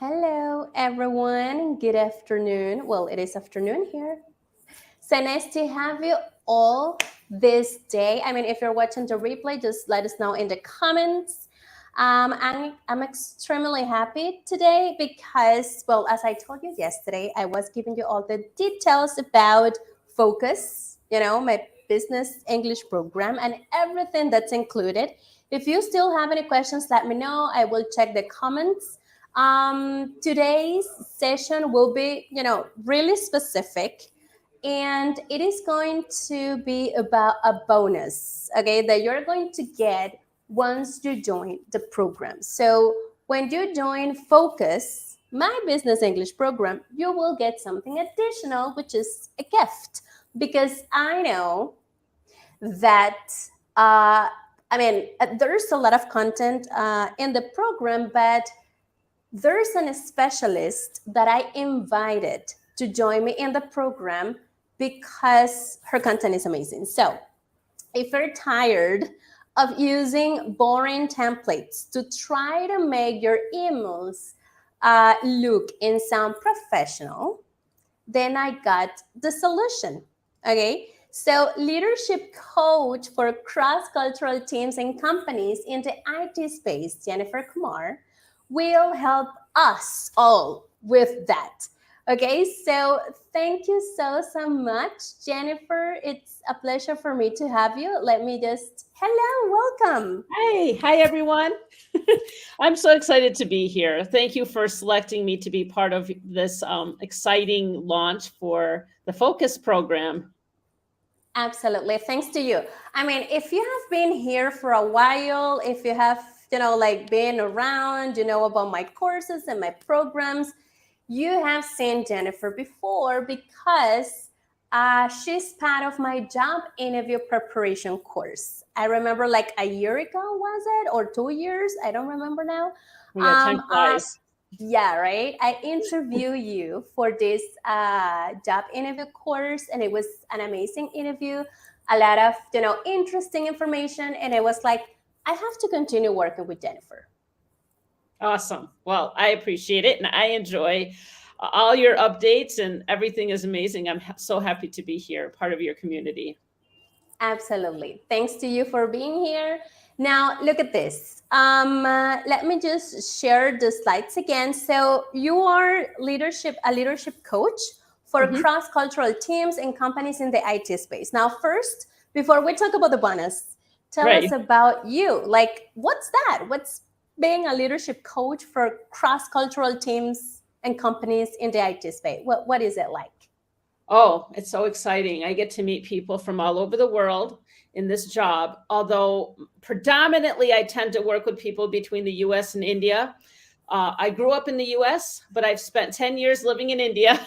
Hello, everyone. Good afternoon. Well, it is afternoon here. So nice to have you all this day. I mean, if you're watching the replay, just let us know in the comments. I'm extremely happy today because, well, as I told you yesterday, I was giving you all the details about Focus, my business English program and everything that's included. If you still have any questions, let me know. I will check the comments. Today's session will be, really specific, and it is going to be about a bonus, okay, that you're going to get once you join the program. So when you join Focus, my business English program, you will get something additional, which is a gift, because I know that there's a lot of content in the program, but there's a specialist that I invited to join me in the program because her content is amazing. So if you're tired of using boring templates to try to make your emails look and sound professional, then I got the solution. Okay. So, leadership coach for cross cultural teams and companies in the IT space, Jennifer Kumar, will help us all with that. Okay, so thank you so much, Jennifer. It's a pleasure for me to have you. Let me just, hello, welcome. Hi everyone. I'm so excited to be here. Thank you for selecting me to be part of this exciting launch for the Focus program. Absolutely. Thanks to you. I mean, if you have been here for a while, if you have, been around, about my courses and my programs, you have seen Jennifer before because she's part of my job interview preparation course. I remember like a year ago, was it? Or 2 years? I don't remember now. Yeah, time flies. Yeah, right. I interview you for this job interview course, and it was an amazing interview. A lot of interesting information, and it was like I have to continue working with Jennifer. Awesome. Well, I appreciate it, and I enjoy all your updates, and everything is amazing. I'm so happy to be here, part of your community. Absolutely. Thanks to you for being here. Now, look at this. Let me just share the slides again. So, you are a leadership coach for cross-cultural teams and companies in the IT space. Now, first, before we talk about the bonus, tell us about you. Like, what's that? What's being a leadership coach for cross-cultural teams and companies in the IT space? What is it like? Oh, it's so exciting. I get to meet people from all over the world in this job, although predominantly I tend to work with people between the US and India. I grew up in the US, but I've spent 10 years living in India,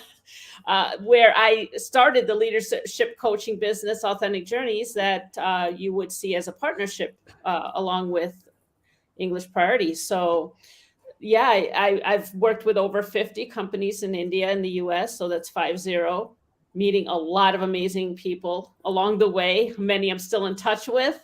where I started the leadership coaching business, Authentic Journeys, that you would see as a partnership along with English Priorities. So yeah, I've worked with over 50 companies in India and the US, so that's 50, meeting a lot of amazing people along the way. Many I'm still in touch with.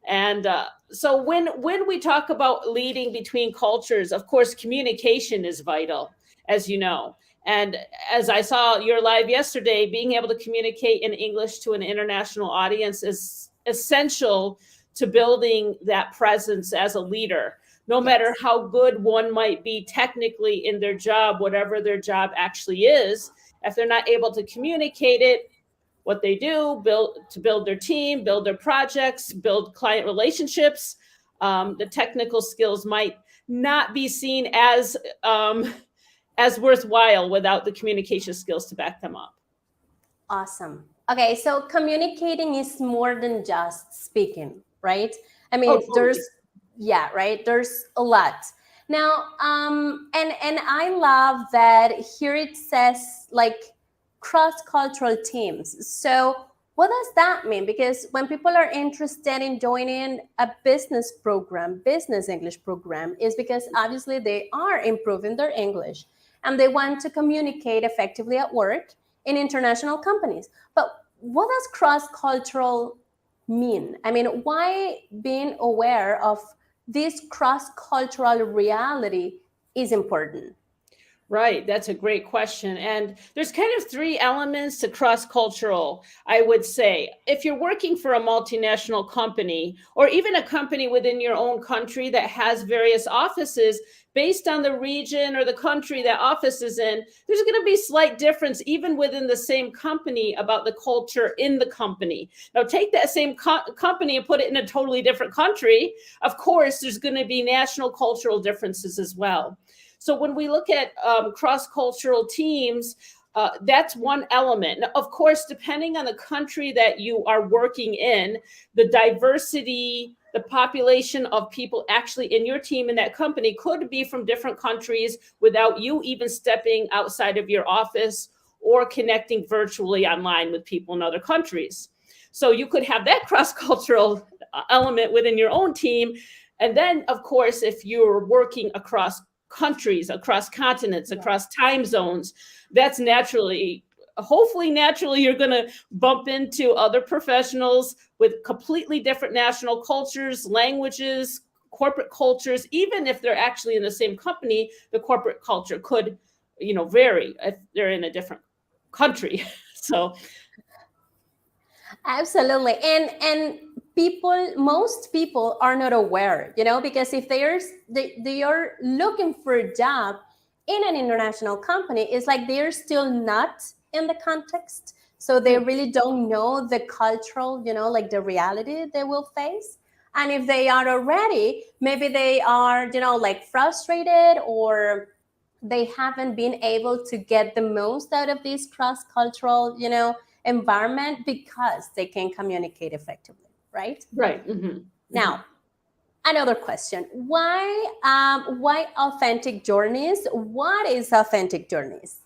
And so when we talk about leading between cultures, of course, communication is vital, as you know. And as I saw your live yesterday, being able to communicate in English to an international audience is essential to building that presence as a leader. No matter how good one might be technically in their job, whatever their job actually is, if they're not able to communicate it, what they do, build their team, build their projects, build client relationships, the technical skills might not be seen as worthwhile without the communication skills to back them up. Awesome. Okay, so communicating is more than just speaking, right? I mean, Totally. There's a lot. Now, and I love that here it says like cross-cultural teams. So what does that mean? Because when people are interested in joining a business program, business English program, is because obviously they are improving their English and they want to communicate effectively at work in international companies. But what does cross-cultural mean? I mean, why being aware of this cross-cultural reality is important? Right. That's a great question. And there's kind of three elements to cross-cultural, I would say. If you're working for a multinational company or even a company within your own country that has various offices, based on the region or the country that office is in, there's going to be slight difference even within the same company about the culture in the company. Now, take that same company and put it in a totally different country. Of course, there's going to be national cultural differences as well. So when we look at cross-cultural teams, that's one element. Now, of course, depending on the country that you are working in, the diversity, the population of people actually in your team in that company could be from different countries without you even stepping outside of your office or connecting virtually online with people in other countries. So you could have that cross-cultural element within your own team. And then, of course, if you're working across countries, across continents, across time zones, that's hopefully naturally, you're going to bump into other professionals with completely different national cultures, languages, corporate cultures. Even if they're actually in the same company, the corporate culture could, vary if they're in a different country. So Absolutely. And most people are not aware, because if they are looking for a job in an international company, it's like they're still not in the context. So they really don't know the cultural, like the reality they will face. And if they are already, maybe they are, like frustrated, or they haven't been able to get the most out of this cross-cultural, environment, because they can communicate effectively, right? right. Mm-hmm. Now, another question: why authentic journeys? What is authentic journeys?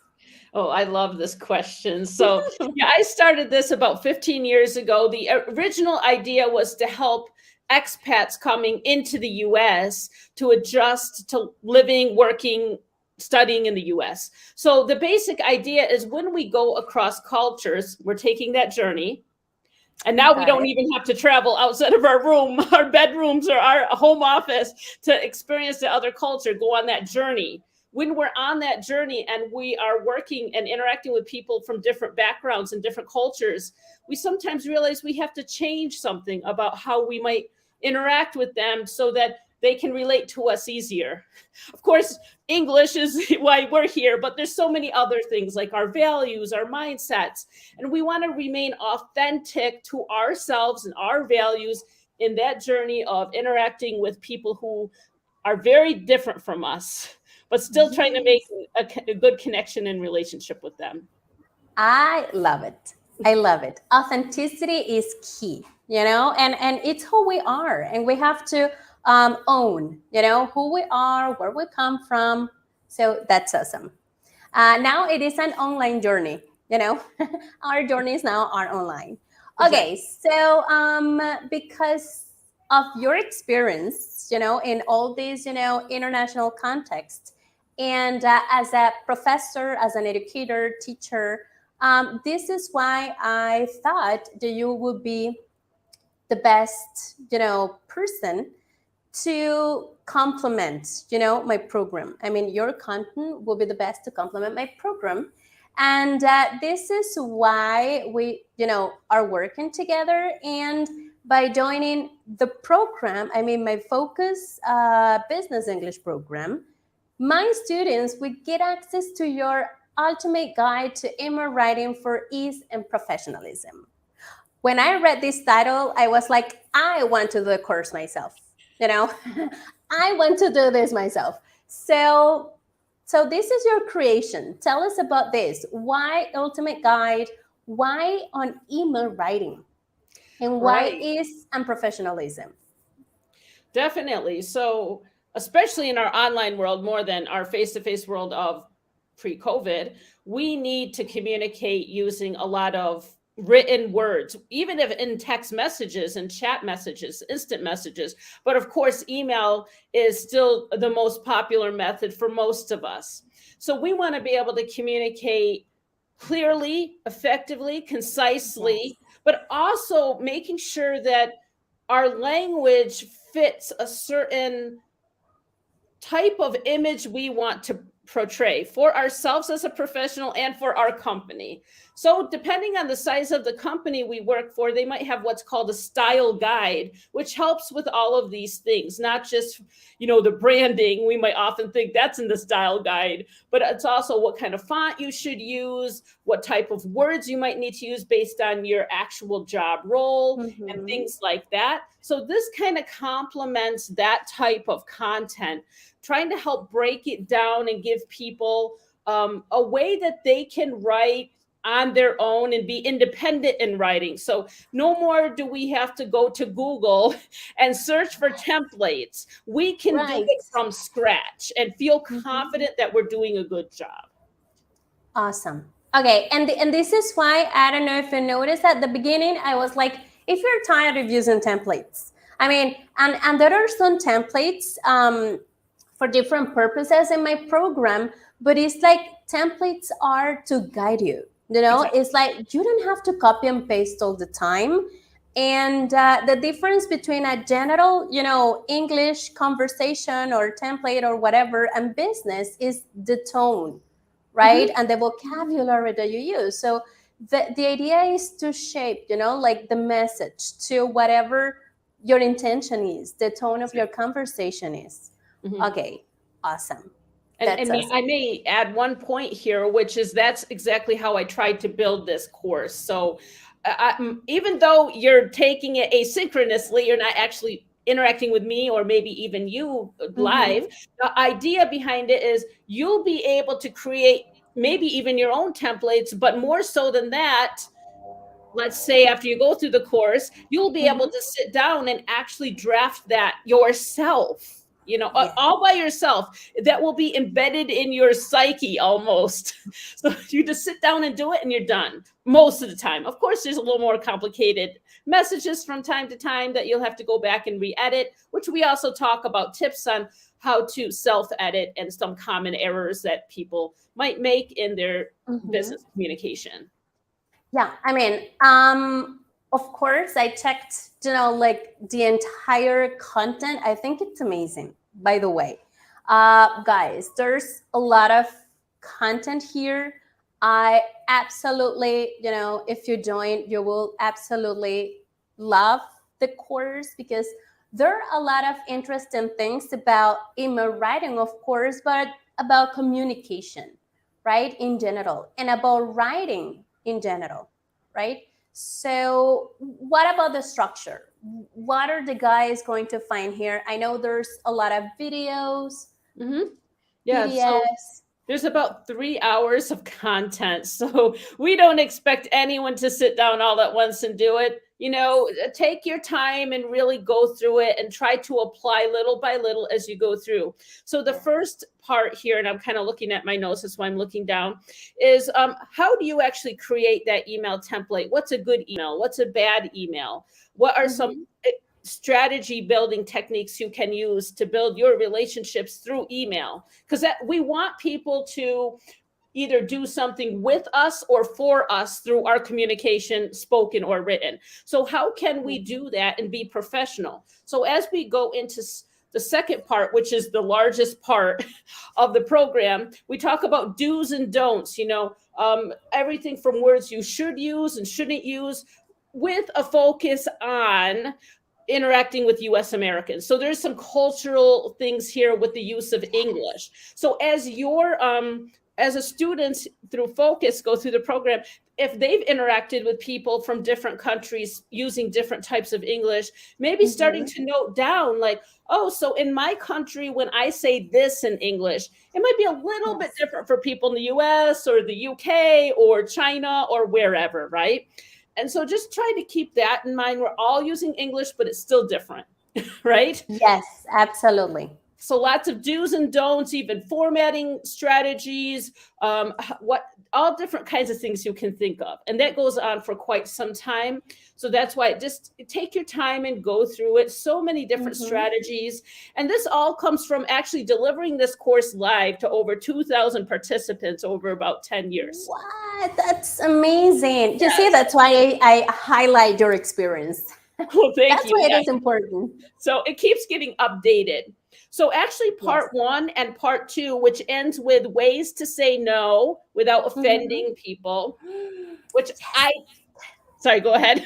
Oh, I love this question. So, yeah, I started this about 15 years ago. The original idea was to help expats coming into the US to adjust to living, working, studying in the US. So, the basic idea is when we go across cultures, we're taking that journey. And now we Got don't it. even have to travel outside of our room, our bedrooms, or our home office to experience the other culture, go on that journey. When we're on that journey and we are working and interacting with people from different backgrounds and different cultures, we sometimes realize we have to change something about how we might interact with them so that they can relate to us easier. Of course, English is why we're here, but there's so many other things like our values, our mindsets, and we want to remain authentic to ourselves and our values in that journey of interacting with people who are very different from us, but still trying to make a good connection and relationship with them. I love it. I love it. Authenticity is key, and it's who we are, and we have to own, who we are, where we come from. So that's awesome. Now it is an online journey, our journeys now are online. Exactly. Okay, so because of your experience, in all these, international contexts, and as a professor, as an educator, teacher, this is why I thought that you would be the best, person to complement, my program. I mean, your content will be the best to complement my program. And this is why we, are working together. And by joining the program, I mean, my Focus Business English program, my students will get access to your ultimate guide to email writing for ease and professionalism. When I read this title, I was like, I want to do the course myself. I want to do this myself. So this is your creation. Tell us about this. Why Ultimate Guide? Why on email writing? And why Right. is unprofessionalism? Definitely. So, especially in our online world, more than our face to face world of pre COVID, we need to communicate using a lot of written words, even if in text messages and chat messages, instant messages. But of course, email is still the most popular method for most of us. So, we want to be able to communicate clearly, effectively, Yes. concisely, but also making sure that our language fits a certain type of image we want to portray for ourselves as a professional and for our company. So depending on the size of the company we work for, they might have what's called a style guide, which helps with all of these things, not just, the branding. We might often think that's in the style guide, but it's also what kind of font you should use, what type of words you might need to use based on your actual job role, and things like that. So this kind of complements that type of content, trying to help break it down and give people a way that they can write on their own and be independent in writing. So no more do we have to go to Google and search for templates. We can do it from scratch and feel confident that we're doing a good job. Awesome. Okay, and this is why, I don't know if you noticed at the beginning, I was like, if you're tired of using templates, I mean, and there are some templates for different purposes in my program, but it's like templates are to guide you. Exactly. It's like you don't have to copy and paste all the time. And the difference between a general, English conversation or template or whatever and business is the tone, right? And the vocabulary that you use. So the idea is to shape, like the message to whatever your intention is, the tone of your conversation is. Okay, awesome. And I may add one point here, which is that's exactly how I tried to build this course. So even though you're taking it asynchronously, you're not actually interacting with me or maybe even you live. The idea behind it is you'll be able to create maybe even your own templates, but more so than that, let's say after you go through the course, you'll be able to sit down and actually draft that yourself. All by yourself. That will be embedded in your psyche almost. So you just sit down and do it and you're done most of the time. Of course, there's a little more complicated messages from time to time that you'll have to go back and re-edit, which we also talk about tips on how to self-edit and some common errors that people might make in their business communication. Yeah, I mean, of course, I checked, like the entire content. I think it's amazing, by the way. Guys, there's a lot of content here. I absolutely, if you join, you will absolutely love the course because there are a lot of interesting things about email writing, of course, but about communication, right, in general, and about writing in general, right? So what about the structure? What are the guys going to find here? I know there's a lot of videos, yeah, PDFs. So there's about 3 hours of content. So we don't expect anyone to sit down all at once and do it. Take your time and really go through it and try to apply little by little as you go through. So the first part here, and I'm kind of looking at my notes, that's why I'm looking down, is how do you actually create that email template? What's a good email? What's a bad email? What are some strategy building techniques you can use to build your relationships through email? Because we want people to either do something with us or for us through our communication, spoken or written. So how can we do that and be professional? So as we go into the second part, which is the largest part of the program, we talk about do's and don'ts, everything from words you should use and shouldn't use, with a focus on interacting with US Americans. So there's some cultural things here with the use of English. So as a student through Focus go through the program, if they've interacted with people from different countries using different types of English, maybe starting to note down like, oh, so in my country, when I say this in English, it might be a little bit different for people in the US or the UK or China or wherever, right? And so just try to keep that in mind. We're all using English, but it's still different, right? Yes, absolutely. So lots of do's and don'ts, even formatting strategies, all different kinds of things you can think of. And that goes on for quite some time. So that's why just take your time and go through it. So many different strategies. And this all comes from actually delivering this course live to over 2,000 participants over about 10 years. What? That's amazing. You see, that's why I highlight your experience. Well, thank you. That's why it is important. So it keeps getting updated. So actually Yes. part 1 and part 2, which ends with ways to say no without Mhm. offending people, which sorry, go ahead.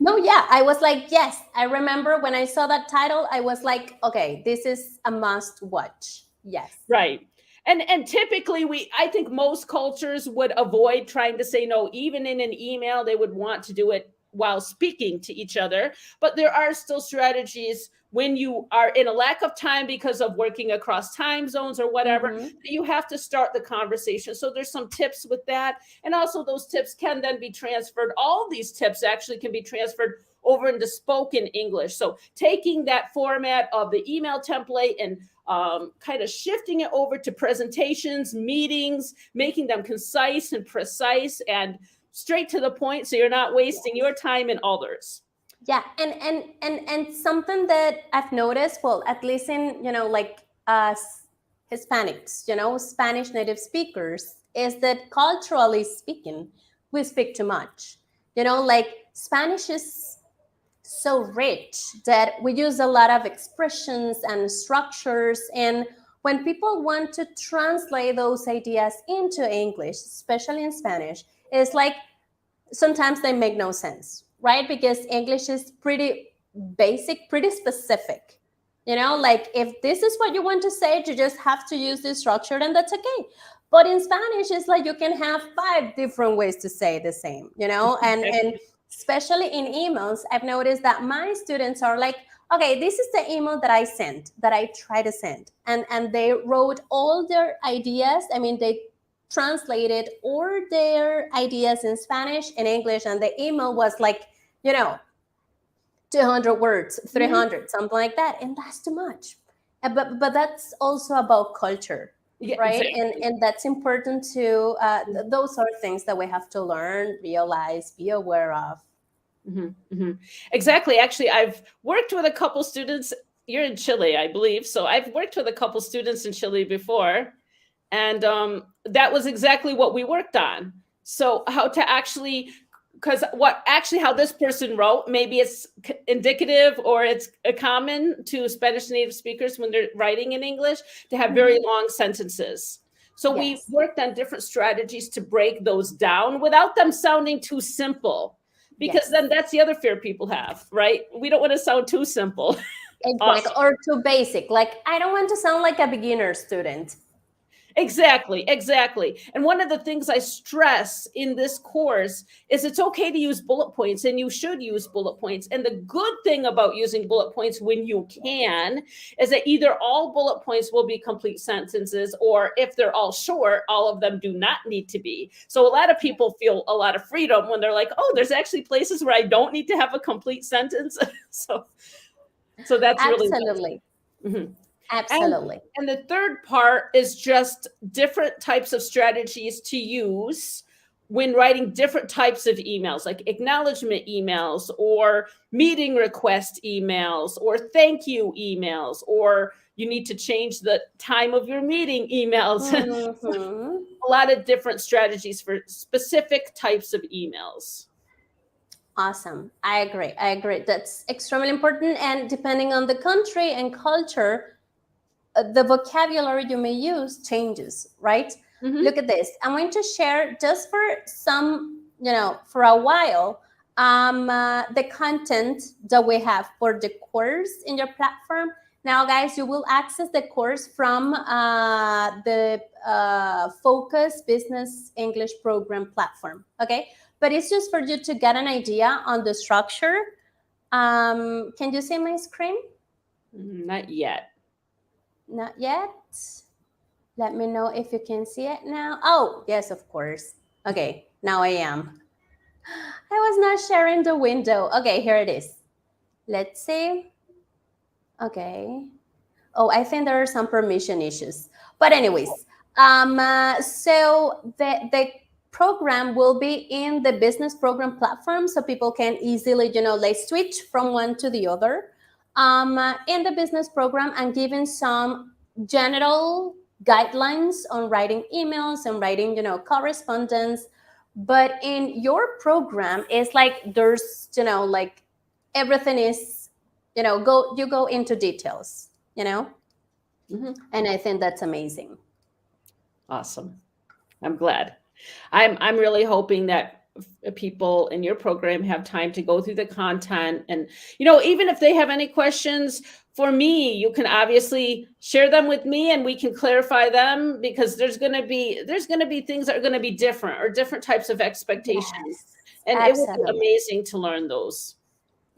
No, yeah, I was like, yes. I remember when I saw that title, I was like, okay, this is a must watch. Yes. Right. And typically I think most cultures would avoid trying to say no. Even in an email, they would want to do it while speaking to each other. But there are still strategies when you are in a lack of time because of working across time zones or whatever, Mm-hmm. you have to start the conversation. So there's some tips with that. And also those tips can then be transferred. All these tips actually can be transferred over into spoken English. So taking that format of the email template and kind of shifting it over to presentations, meetings, making them concise and precise and straight to the point, so you're not wasting your time and others. Yeah, and something that I've noticed, well, at least in like us Hispanics, Spanish native speakers, is that culturally speaking, we speak too much. Like Spanish is so rich that we use a lot of expressions and structures, and when people want to translate those ideas into English, especially in Spanish, it's like sometimes they make no sense, right? Because English is pretty basic, pretty specific. Like if this is what you want to say, you just have to use this structure, and that's okay. But in Spanish, it's like you can have 5 different ways to say the same, and especially in emails, I've noticed that my students are like, okay, this is the email that I sent, that I try to send. And they wrote all their ideas. I mean, they translated all their ideas in Spanish and English, and the email was like, 200 words, 300, something like that, and that's too much. But that's also about culture, Yeah, right? And exactly. and that's important to. Those are things that we have to learn, realize, be aware of. Exactly. Actually, I've worked with a couple students. You're in Chile, I believe. So I've worked with a couple students in Chile before, and that was exactly what we worked on. So how to actually, because what actually how this person wrote, maybe it's indicative or it's common to Spanish native speakers when they're writing in English to have very Mhm. long sentences. So we Yes, worked on different strategies to break those down without them sounding too simple, because yes, then that's the other fear people have, right? We don't want to sound too simple. exactly. Awesome. Or too basic. Like I don't want to sound like a beginner student. Exactly, exactly. And one of the things I stress in this course is it's okay to use bullet points, and you should use bullet points. And the good thing about using bullet points when you can is that either all bullet points will be complete sentences, or if they're all short, all of them do not need to be. So a lot of people feel a lot of freedom when they're like, oh, there's actually places where I don't need to have a complete sentence. So that's really Absolutely, nice. Mhm. And absolutely. and the third part is just different types of strategies to use when writing different types of emails, like acknowledgement emails or meeting request emails or thank you emails, or you need to change the time of your meeting emails. So Hmm. a lot of different strategies for specific types of emails. Awesome. I agree. I agree. That's extremely important. And depending on the country and culture, the vocabulary you may use changes, right? Mhm. Look at this. I'm going to share just for some, for a while, the content that we have for the course in your platform. Now, guys, you will access the course from the Focus Business English Program platform. Okay. But it's just for you to get an idea on the structure. Can you see my screen? Not yet. Not yet. Let me know if you can see it now. Oh, yes, of course. Okay, now I am. I was not sharing the window. Okay, here it is. Let's see. Okay. Oh, I think there are some permission issues. But anyways, so the program will be in the business program platform, so people can easily, like switch from one to the other. In the business program, I'm giving some general guidelines on writing emails and writing, correspondence. But in your program, it's like there's, like everything is, go into details. you know? Mm-hmm. And I think that's amazing. Awesome. I'm glad. I'm really hoping that people in your program have time to go through the content, and even if they have any questions for me, you can obviously share them with me and we can clarify them, because there's going to be things that are going to be different, or different types of expectations, Yes, and it will be absolutely. amazing to learn those.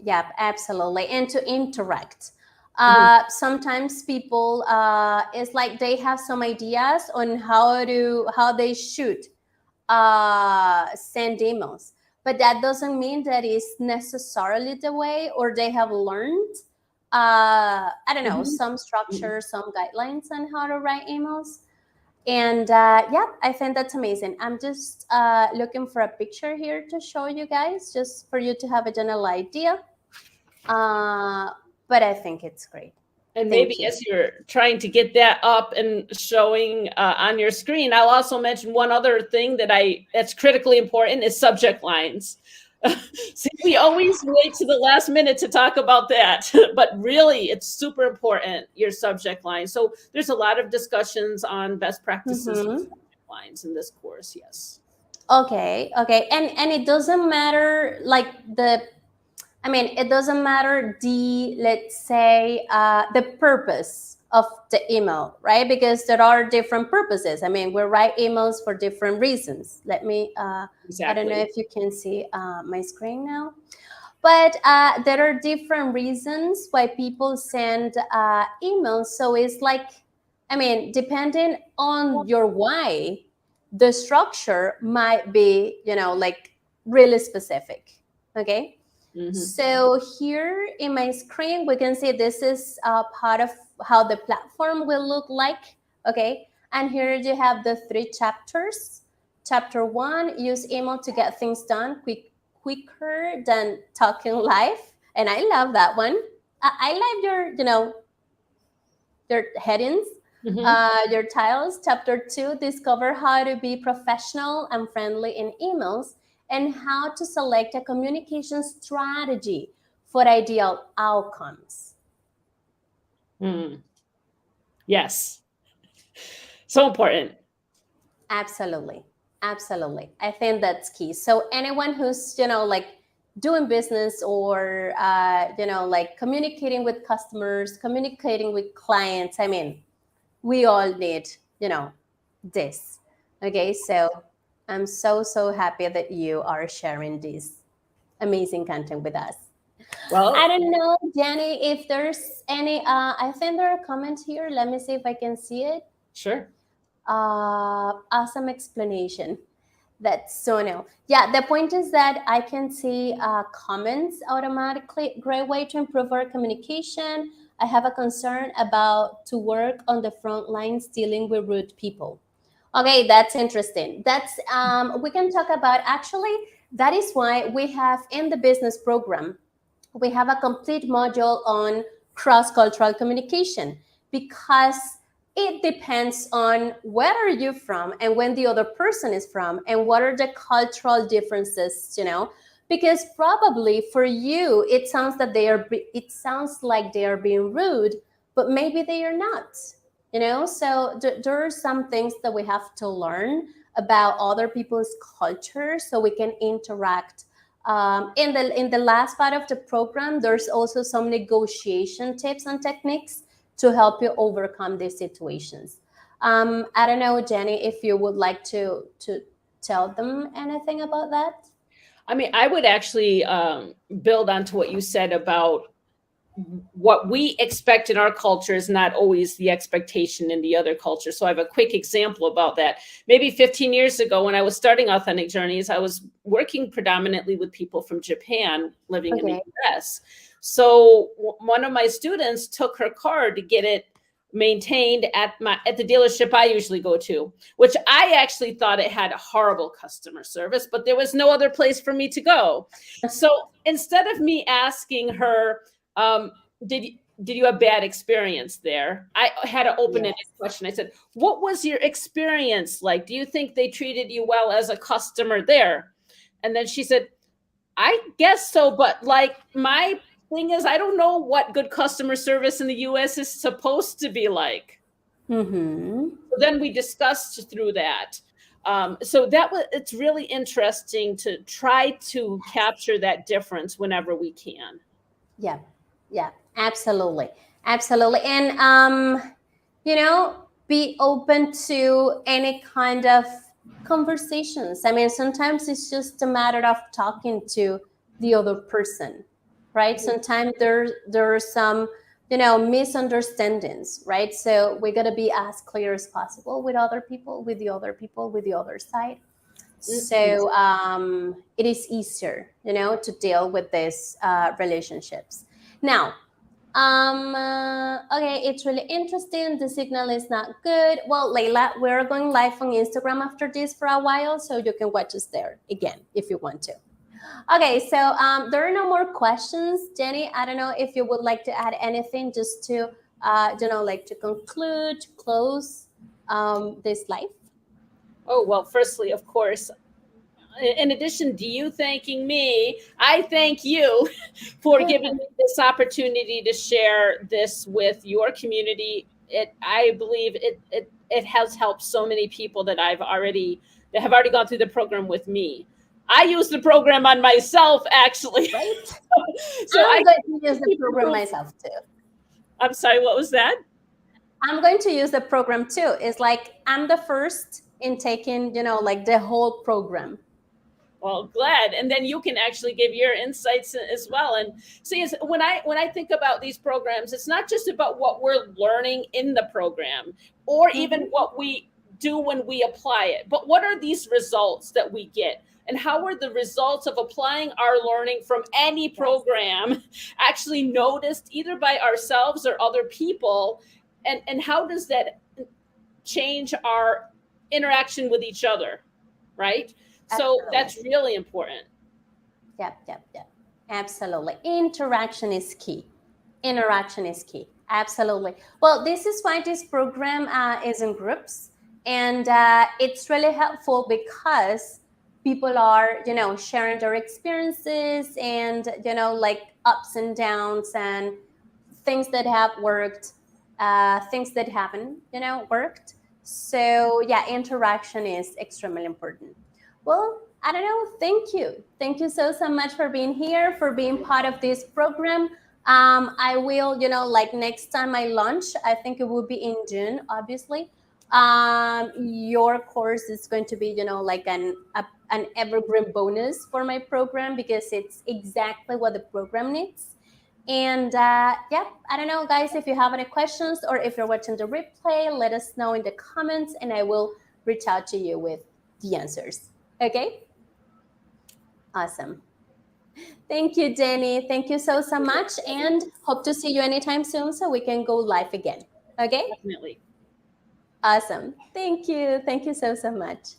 Yep, absolutely. And to interact. Mhm. Sometimes people, it's like they have some ideas on how they should send emails, but that doesn't mean that is necessarily the way, or they have learned, I don't know, Mhm. some Mhm. structure, some guidelines on how to write emails. And yeah, I think that's amazing. I'm just looking for a picture here to show you guys, just for you to have a general idea. Uh, but I think it's great. And maybe Thank you. as you're trying to get that up and showing on your screen, I'll also mention one other thing that's critically important is subject lines. See, we always wait to the last minute to talk about that, but really it's super important, your subject line. So there's a lot of discussions on best practices and Mm-hmm. subject lines in this course, yes. Okay, okay, and it doesn't matter like it doesn't matter the, let's say, the purpose of the email, right? Because there are different purposes. I mean, we write emails for different reasons. Let me, I don't know Exactly. if you can see my screen now, but there are different reasons why people send emails. So it's like, depending on your why, the structure might be, like really specific. Okay. Hmm. So here in my screen, we can see this is part of how the platform will look like. Okay. And here you have the 3 chapters. Chapter 1, use email to get things done quicker than talking live. And I love that one. I like your headings, Hmm. your titles. Chapter 2, discover how to be professional and friendly in emails, and how to select a communication strategy for ideal outcomes. Mm. Yes. So important. Absolutely. Absolutely. I think that's key. So anyone who's, like doing business, or, like communicating with customers, communicating with clients, we all need, this. Okay. So I'm so happy that you are sharing this amazing content with us. I Well, don't know, Danny, if there's any, I think there are comments here. Let me see if I can see it. sure. Awesome explanation. That's so no. Yeah, the point is that I can see comments automatically. Great way to improve our communication. I have a concern about to work on the front lines dealing with rude people. Okay, that's interesting. That's we can talk about, actually, that is why we have in the business program, we have a complete module on cross-cultural communication, because it depends on where are you from and when the other person is from and what are the cultural differences, because probably for you it sounds like they are being rude, but maybe they are not, so there are some things that we have to learn about other people's culture so we can interact. In the last part of the program, there's also some negotiation tips and techniques to help you overcome these situations. I don't know, Jenny, if you would like to tell them anything about that. I mean, I would actually build onto what you said about what we expect in our culture is not always the expectation in the other culture. So I have a quick example about that. Maybe 15 years ago, when I was starting Authentic Journeys, I was working predominantly with people from Japan living in the Okay. US. So one of my students took her car to get it maintained at the dealership I usually go to, which I actually thought it had a horrible customer service, but there was no other place for me to go. So instead of me asking her, um, did you have bad experience there? I had an open-ended Yes. question. I said, what was your experience like? Do you think they treated you well as a customer there? And then she said, I guess so, but like my thing is, I don't know what good customer service in the US is supposed to be like. Mm-hmm. So then we discussed through that. So it's really interesting to try to capture that difference whenever we can. Yeah, yeah, absolutely, absolutely, and be open to any kind of conversations. I mean, sometimes it's just a matter of talking to the other person, right? Sometimes there are some misunderstandings, right? So we gotta be as clear as possible with other people, with the other people, with the other side. So it is easier, to deal with these relationships. Now, okay, it's really interesting. The signal is not good. Well, Layla, we're going live on Instagram after this for a while, so you can watch us there again if you want to. Okay, so there are no more questions. Jenny, I don't know if you would like to add anything just to, to conclude, to close this live. Oh, well, firstly, of course, in addition to you thanking me, I thank you for giving me this opportunity to share this with your community. I believe it has helped so many people that have already gone through the program with me. I use the program on myself, actually. Right? So I'm going to use the program myself too. I'm sorry, what was that? I'm going to use the program too. It's like I'm the first in taking, the whole program. Well, glad, and then you can actually give your insights as well. And see, when I think about these programs, it's not just about what we're learning in the program, or even what we do when we apply it, but what are these results that we get, and how are the results of applying our learning from any program actually noticed either by ourselves or other people, and how does that change our interaction with each other, right? So that's really important. Yep. Absolutely. Interaction is key. Interaction is key. Absolutely. Well, this is why this program is in groups. And it's really helpful because people are, sharing their experiences and, ups and downs and things that have worked, things that haven't, worked. So yeah, interaction is extremely important. Well, I don't know. Thank you. Thank you so much for being here, for being part of this program. I will, next time I launch, I think it will be in June, obviously. Your course is going to be, an evergreen bonus for my program because it's exactly what the program needs. And I don't know, guys, if you have any questions or if you're watching the replay, let us know in the comments and I will reach out to you with the answers. Okay? Awesome. Thank you, Jenny. Thank you so much. And hope to see you anytime soon so we can go live again. Okay? Definitely. Awesome. Thank you. Thank you so much.